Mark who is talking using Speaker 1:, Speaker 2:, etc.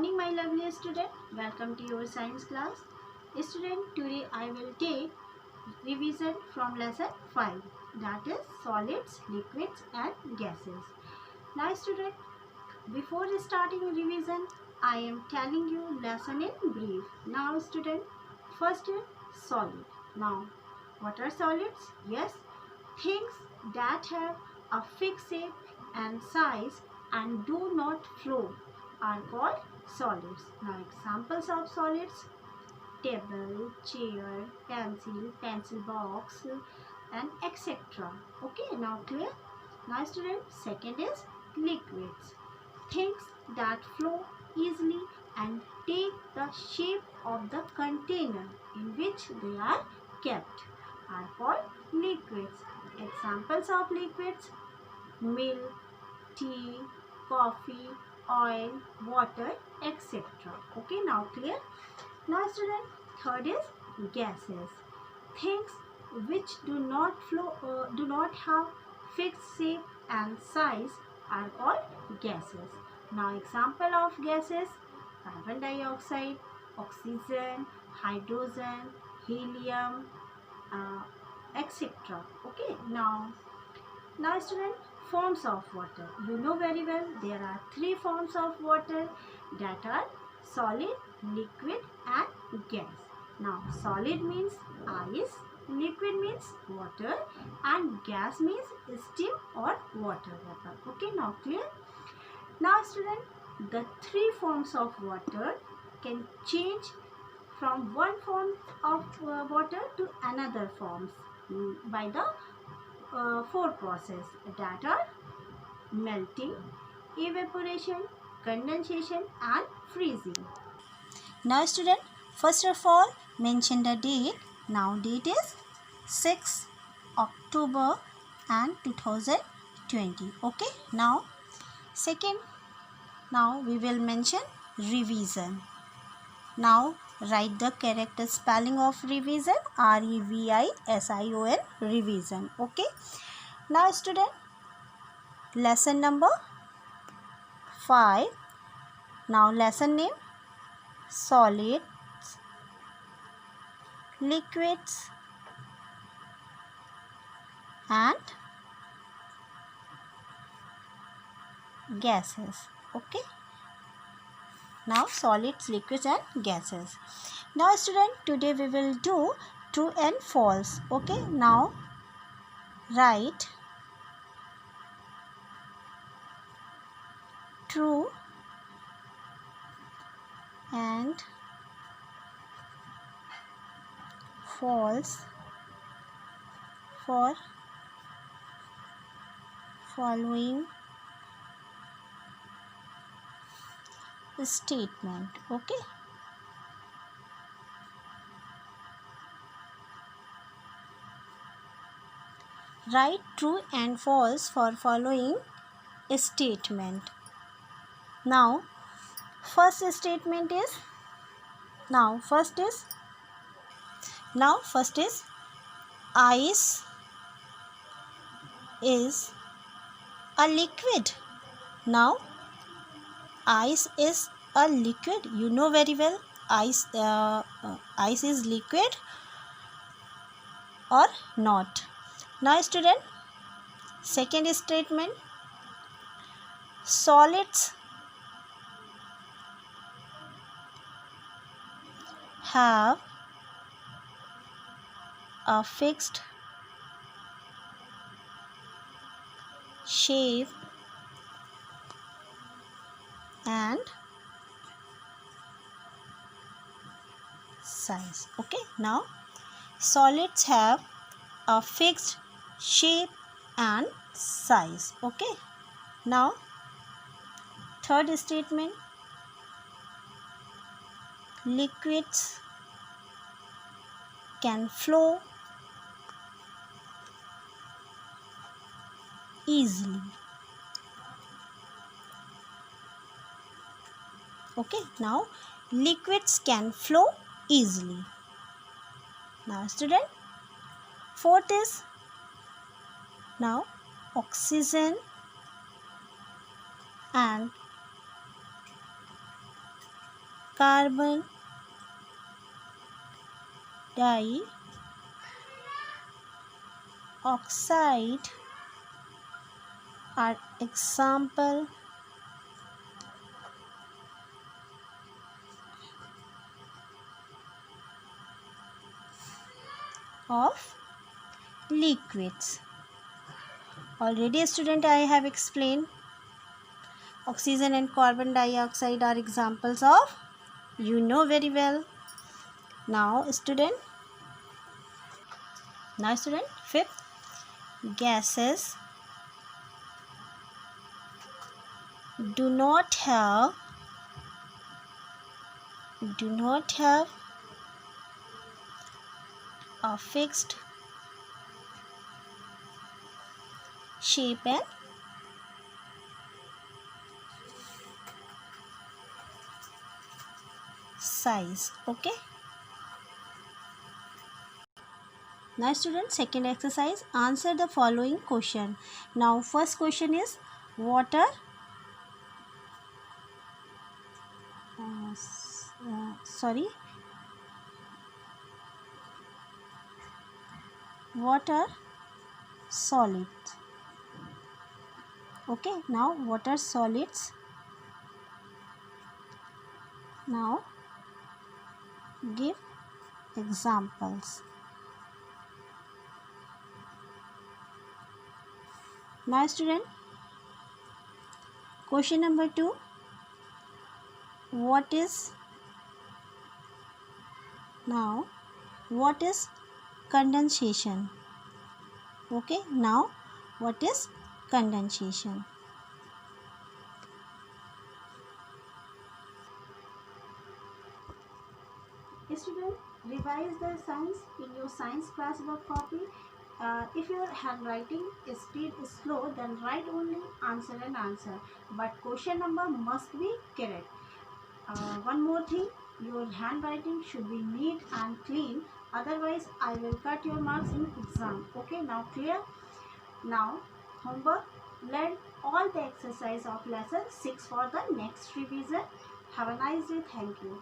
Speaker 1: morning, my lovely student. Welcome to your science class. Student, today I will take revision from lesson 5, that is solids, liquids and gases. Now student, before starting revision, I am telling you lesson in brief. Now student, first is solid. Now, what are solids? Yes, things that have a fixed shape and size and do not flow are called solids. Now examples of solids: table, chair, pencil box and etc. Okay, now clear? Now student, second is liquids. Things that flow easily and take the shape of the container in which they are kept are called liquids. Examples of liquids: milk, tea, coffee, oil, water, etc. Okay, now clear? Now student, third is gases. Things which do not do not have fixed shape and size are called gases. Now example of gases: carbon dioxide, oxygen, hydrogen, helium, uh, etc. Okay, now student, forms of water. You know very well there are three forms of water, that are solid, liquid and gas. Now solid means ice, liquid means water and gas means steam or water vapor. Okay, now clear? Now student, the three forms of water can change from one form of water to another forms by the four process, that are melting, evaporation, condensation and freezing. Now student, first of all mention the date. Now date is 6 October and 2020. Okay, now second, now we will mention revision. Now write the correct spelling of revision, revision, revision. Okay, now student, lesson number 5. Now lesson name: solids, liquids and gases. Okay, now solids, liquids and gases. Now student, today we will do true and false. Okay, now write true and false for following statement. Okay, write true and false for following statement. Now first statement is, first is ice is a liquid. Now ice is a liquid. You know very well ice is liquid or not. Now student, second statement: solids have a fixed shape and size. Okay, now solids have a fixed shape and size. Okay, now third statement: liquids can flow easily. Okay, now liquids can flow easily. Now student, fourth is, now oxygen and carbon dioxide are example of liquids. Already student, I have explained oxygen and carbon dioxide are examples of, you know very well. Now student, fifth, gases do not have a fixed shape and size. Okay. Now student, second exercise, answer the following question. Now first question is water water solid. Okay, now water solids. Now give examples. Now student, question number 2, what is condensation? Okay, now what is condensation? Student, revise the science in your science class work copy. If your handwriting speed is slow, then write only answer and answer, but question number must be correct. One more thing, your handwriting should be neat and clean, otherwise I will cut your marks in exam. Okay, now clear? Now homework, learn all the exercise of lesson 6 for the next revision. Have a nice day. Thank you.